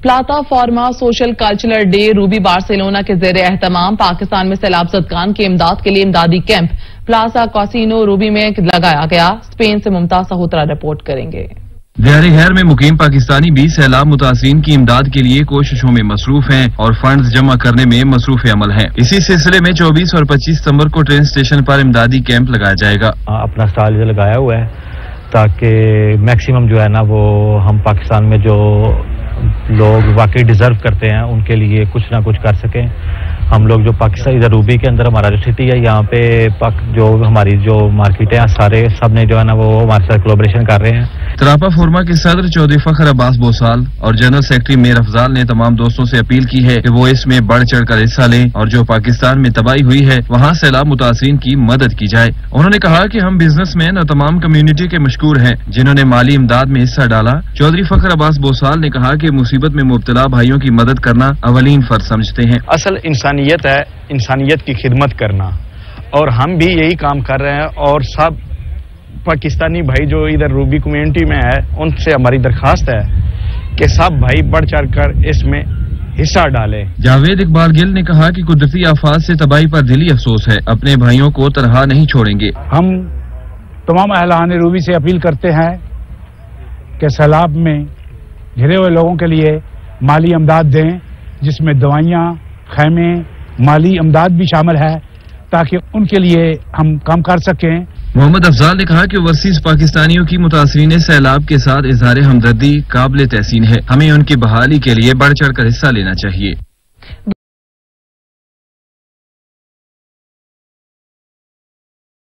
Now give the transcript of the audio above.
پلاتا pharma social cultural day Rubi Barcelona کے زیر اہتمام پاکستان میں سیلاب زدگان کی امداد کے لیے امدادی کیمپ پلازا کاسینو روبی میں لگایا گیا۔ اسپین سے ممتاز سہوترا رپورٹ کریں گے۔ دیار خیر میں مقیم پاکستانی بھی سیلاب متاثرین کی امداد کے لیے کوششوں میں مصروف ہیں اور فنڈز جمع کرنے میں مصروف عمل ہیں۔ اسی سلسلے میں 24 اور 25 ستمبر کو ٹرین اسٹیشن پر امدادی کیمپ لگایا جائے گا۔ اپنا اسٹال لگایا ہوا ہے تاکہ میکسیمم جو ہے نا وہ ہم پاکستان میں جو لوگ واقعی ڈیزرو کرتے ہیں ان کے لیے کچھ نہ کچھ کر سکیں۔ ہم لوگ جو پاکستان ادھر روبی کے اندر ہمارا جو سٹی ہے یہاں پہ جو ہماری جو مارکیٹ ہے سارے سب نے جو ہے نا وہ ہمارے ساتھ کولیبریشن کر رہے ہیں۔ تراپا فورما کے صدر چودھری فخر عباس بوسال اور جنرل سیکرٹری میر افضال نے تمام دوستوں سے اپیل کی ہے کہ وہ اس میں بڑھ چڑھ کر حصہ لیں اور جو پاکستان میں تباہی ہوئی ہے وہاں سیلاب متاثرین کی مدد کی جائے۔ انہوں نے کہا کہ ہم بزنس مین اور تمام کمیونٹی کے مشکور ہیں جنہوں نے مالی امداد میں حصہ ڈالا۔ چودھری فخر عباس بوسال نے کہا کہ مصیبت میں مبتلا بھائیوں کی مدد کرنا اولین فرض سمجھتے ہیں۔ اصل انسانیت ہے، انسانیت کی خدمت کرنا، اور ہم بھی یہی کام کر رہے ہیں اور سب پاکستانی بھائی جو ادھر روبی کمیونٹی میں ہے ان سے ہماری درخواست ہے کہ سب بھائی بڑھ چڑھ کر اس میں حصہ ڈالیں۔ جاوید اقبال گل نے کہا کہ قدرتی آفات سے تباہی پر دلی افسوس ہے، اپنے بھائیوں کو تنہا نہیں چھوڑیں گے۔ ہم تمام اہلان روبی سے اپیل کرتے ہیں کہ سیلاب میں گھرے ہوئے لوگوں کے لیے مالی امداد دیں، جس میں دوائیاں، خیمے، مالی امداد بھی شامل ہے تاکہ ان کے لیے ہم کام کر سکیں۔ محمد افضال نے کہا کہ اوورسیز پاکستانیوں کی متاثرین سیلاب کے ساتھ اظہار ہمدردی قابل تحسین ہے، ہمیں ان کی بحالی کے لیے بڑھ چڑھ کر حصہ لینا چاہیے۔